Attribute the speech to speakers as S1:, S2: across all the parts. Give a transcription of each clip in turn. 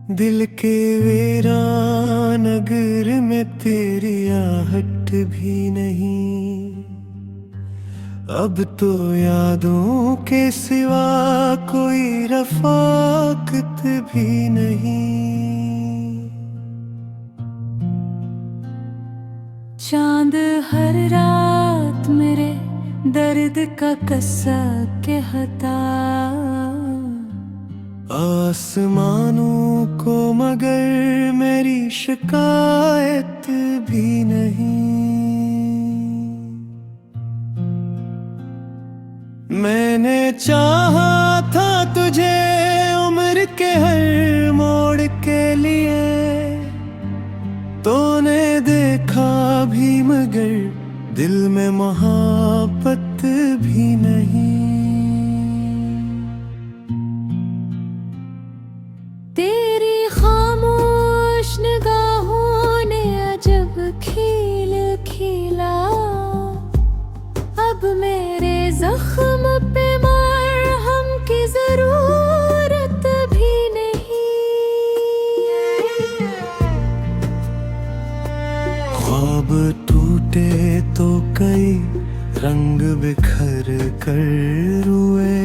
S1: दिल के वीरान नगर में तेरी आहट भी नहीं। अब तो यादों के सिवा कोई रफाकत भी नहीं।
S2: चांद हर रात मेरे दर्द का कस्सा कहता,
S1: आसमानों को मगर मेरी शिकायत भी नहीं। मैंने चाहा था तुझे उम्र के हर मोड़ के लिए, तूने देखा भी मगर दिल में मोहब्बत भी नहीं।
S2: तेरी खामोश निगाहों ने अजब खील खिला, अब मेरे जख्म पे मरहम की जरूरत भी नहीं।
S1: ख्वाब टूटे तो कई रंग बिखर कर रुए,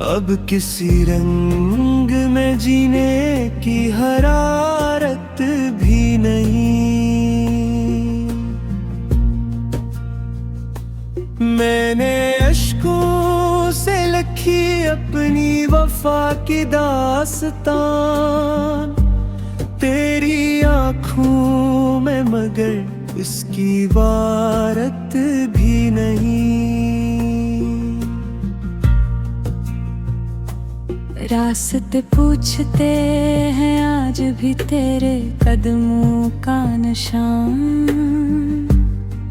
S1: अब किसी रंग में जीने की हरारत भी नहीं। मैंने अश्कों से लिखी अपनी वफा की दास्तान, तेरी आँखों में मगर इसकी वारत भी नहीं।
S2: रास्ते पूछते हैं आज भी तेरे कदमों का निशान,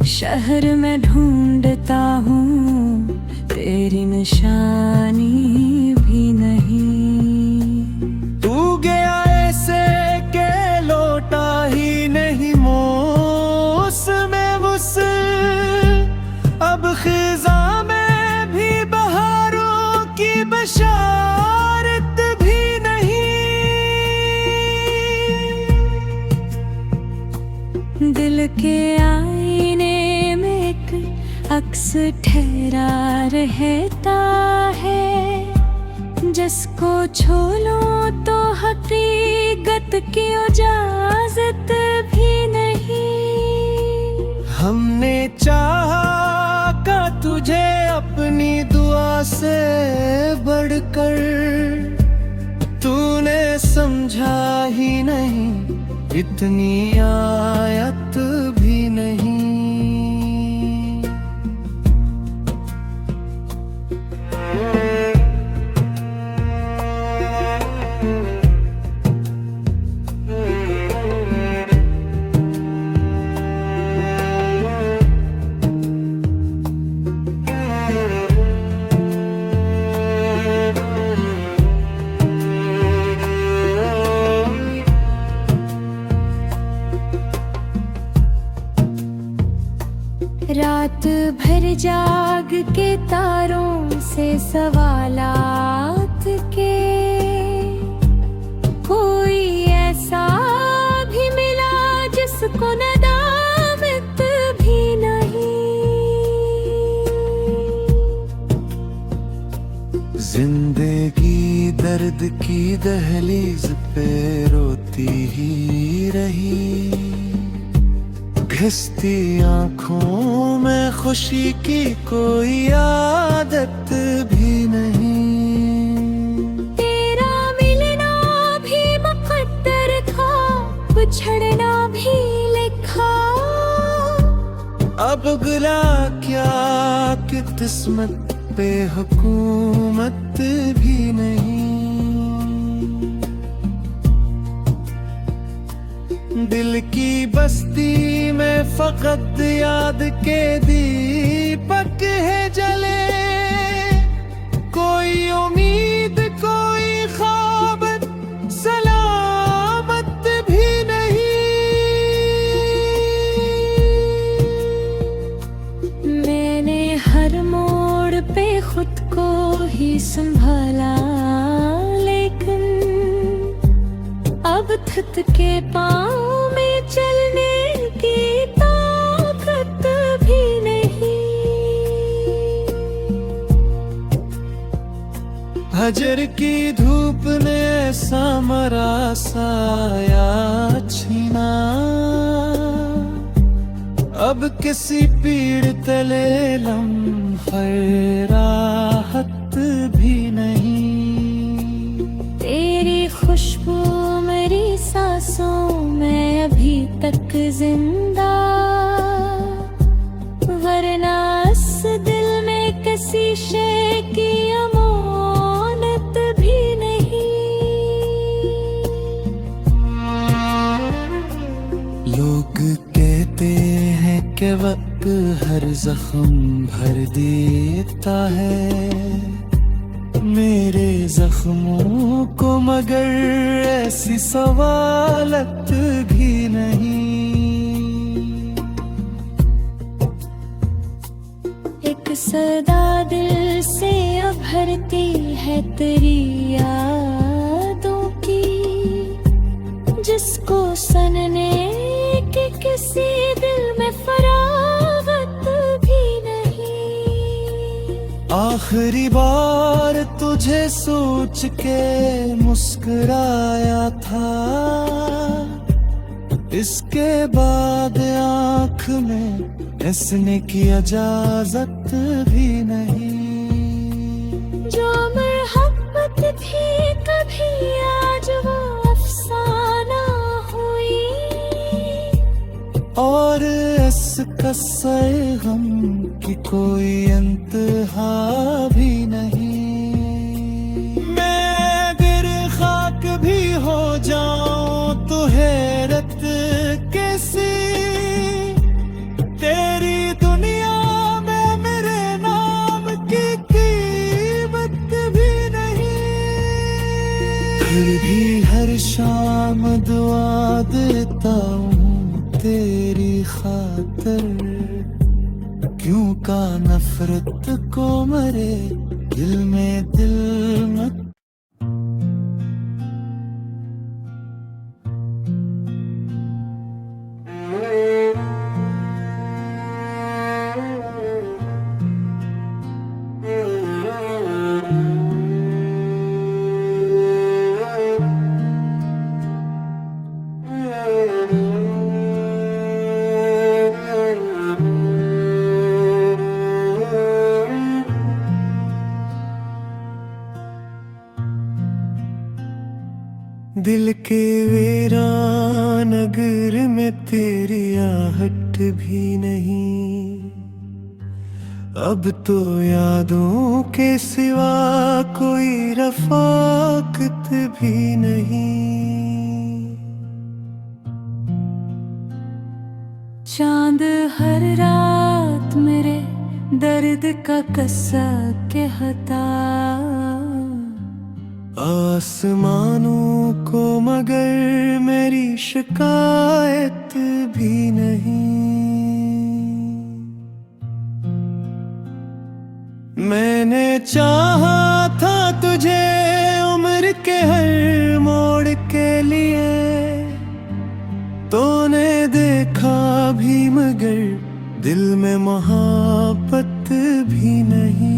S2: शहर में ढूंढता हूँ तेरी निशानी भी नहीं।
S1: तू गया ऐसे के लौटा ही नहीं मौसम वुसल, अब खिजा में भी बहारों की बशारत भी नहीं।
S2: दिल के आईने में एक अक्स ठहरा रहता है, जिसको छू लूं तो हकीकत की इजाजत भी नहीं।
S1: हमने चाहा का तुझे अपनी दुआ से बढ़कर, तूने समझा ही नहीं इतनी आयत भी नहीं।
S2: रात भर जाग के तारों से सवालात के, कोई ऐसा भी मिला जिसको नदामत भी नहीं।
S1: जिंदगी दर्द की दहलीज पे रोती ही रही, घिसती आँखों में खुशी की कोई आदत भी नहीं।
S2: तेरा मिलना भी मुकद्दर था, बिछड़ना भी लिखा,
S1: अब गिला क्या कि किस्मत पे हुकूमत भी नहीं। दिल की बस्ती में फकत याद के दीपक है जले, कोई उम्मीद कोई ख्वाब सलामत भी नहीं।
S2: मैंने हर मोड़ पे खुद को ही संभाला, लेकिन थक के पाँव में चलने की ताकत भी नहीं।
S1: हजर की धूप ने ऐसा मरा साया छीना, अब किसी पीड़ तले लम्हे राहत भी नहीं।
S2: तेरी खुशबू मेरी सांसों में अभी तक जिंदा, वरना इस दिल में किसी शय की अमानत भी नहीं।
S1: लोग कहते हैं कि वक्त हर जख्म भर देता है मेरे जख्मों को, मगर ऐसी सवालत भी नहीं।
S2: एक सदा दिल से उभरती है तेरी यादों की, जिसको सनने के किसी दिल में फरागत भी नहीं।
S1: आखिरी बार तुझे सोच के मुस्कुराया था, इसके बाद आँख में हंसने की इजाजत भी नहीं।
S2: जो मोहब्बत थी कभी आज वो अफसाना हुई,
S1: और इस कस्से गम की कोई इंतहा भी नहीं। मैं अगर खाक भी हो जाऊं तो हैरत कैसी, तेरी दुनिया में मेरे नाम की कीमत भी नहीं। फिर भी हर शाम दुआ देता हूँ तेरी खातिर, क्यों का नफरत को मरे दिल में दिल मत। दिल के वीरान नगर में तेरी आहट भी नहीं, अब तो यादों के सिवा कोई रफाकत भी नहीं।
S2: चांद हर रात मेरे दर्द का कस्सा कहता,
S1: आसमानों को मगर मेरी शिकायत भी नहीं। मैंने चाहा था तुझे उम्र के हर मोड़ के लिए, तूने देखा भी मगर दिल में मोहब्बत भी नहीं।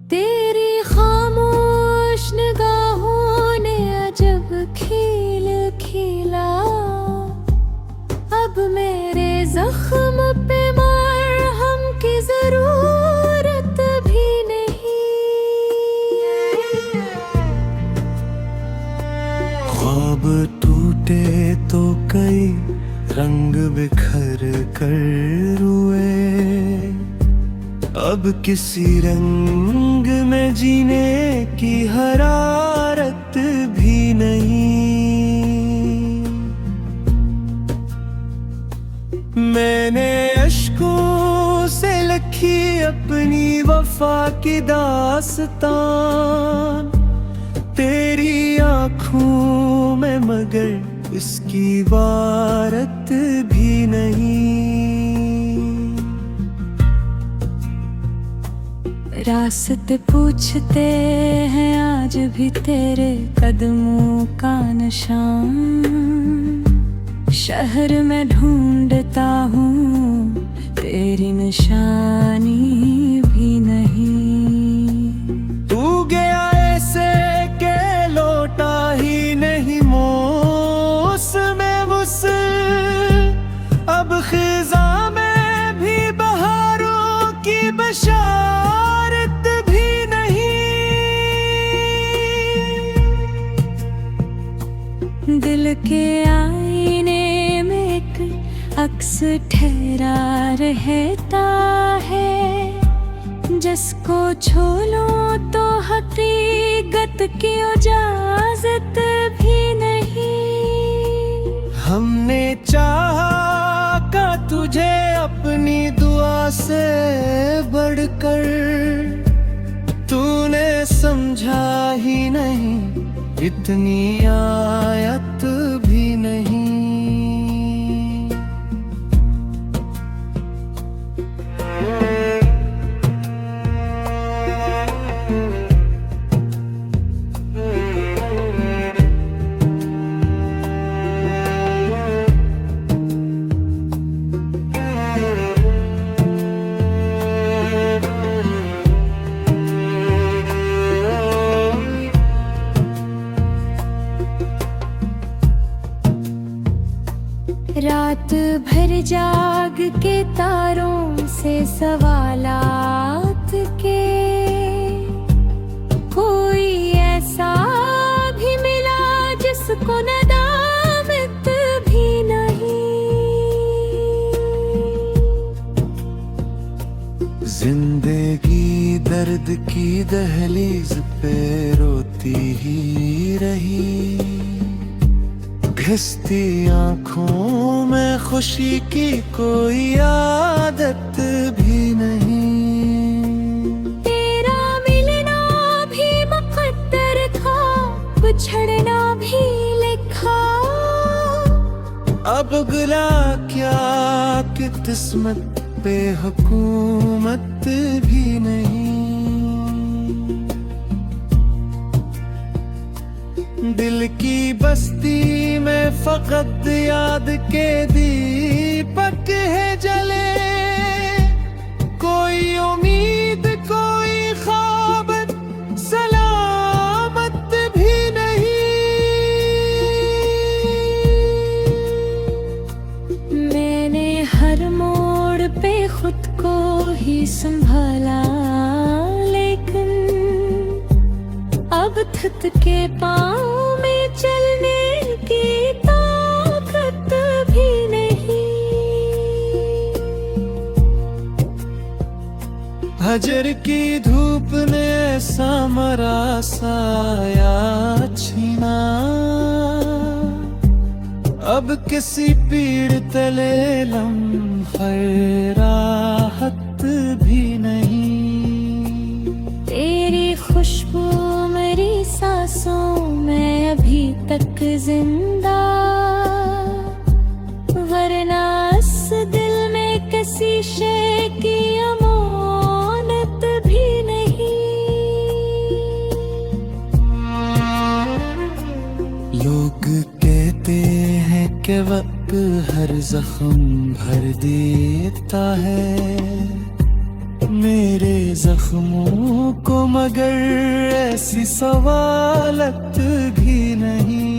S2: तेरी खामोश निगाहों ने अजब खील खिला, अब मेरे जख्म पे मरहम की जरूरत भी नहीं।
S1: ख्वाब टूटे तो कई रंग बिखर कर रुए, अब किसी रंग में जीने की हरारत भी नहीं। मैंने अश्कों से लिखी अपनी वफा की दास्तान, तेरी आँखों में मगर इसकी बारत भी नहीं।
S2: रास्ते पूछते हैं आज भी तेरे कदमों का निशान। शहर में ढूंढता हूँ तेरी निशानी भी नहीं।
S1: तू गया ऐसे के लौटा ही नहीं मौसम वुसल। अब खिजा में भी बहारों की बशारत भी नहीं।
S2: दिल के आईने में एक अक्स ठहरा रहता है, जिसको छू लूं तो हकीकत की इजाजत भी नहीं।
S1: हमने चाहा का तुझे अपनी दुआ से बढ़कर, तूने समझा ही नहीं इतनी आयत भी नहीं।
S2: रात भर जाग के तारों से सवालात के, कोई ऐसा भी मिला जिसको नदामत भी नहीं।
S1: जिंदगी दर्द की दहलीज पे रोती ही रही, घिसती आँखों में खुशी की कोई आदत भी नहीं।
S2: तेरा मिलना भी मुकद्दर था, बिछड़ना भी लिखा।
S1: अब गिला क्या कि किस्मत पे हुकूमत भी नहीं। दिल की बस्ती में फकत याद के दीपक है जले, कोई उम्मीद कोई ख्वाब सलामत भी नहीं।
S2: मैंने हर मोड़ पे खुद को ही संभाला, लेकिन अब थक के पाँव में चलने की ताकत भी नहीं।
S1: हजर की धूप ने ऐसा मरा साया छीना, अब किसी पीड़ तले लम्हे राहत भी नहीं।
S2: तेरी खुशबू मेरी सांसों में अभी तक जिंदा, वरना इस दिल में किसी शे की अमानत भी नहीं।
S1: लोग कहते हैं कि वक्त हर जख्म भर देता है मेरे जख्मों को, मगर ऐसी सवालत भी नहीं।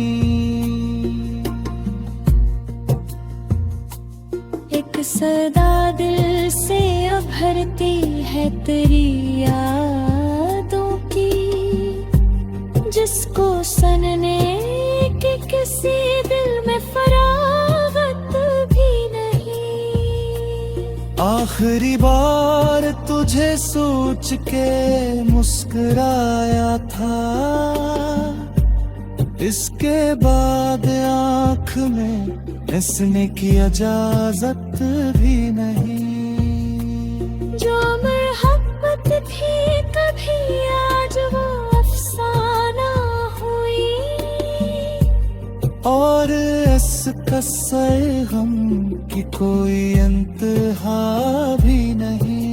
S2: एक सदा दिल से उभरती है तेरी यादों की, जिसको सनने के किसी दिल में फरागत भी नहीं।
S1: आखिरी बार तुझे सोच के मुस्कुराया था, इसके बाद आँख में हंसने की इजाजत भी नहीं।
S2: जो मोहब्बत थी कभी आज वो अफसाना हुई,
S1: और इस कस्से गम की कोई इंतहा भी नहीं।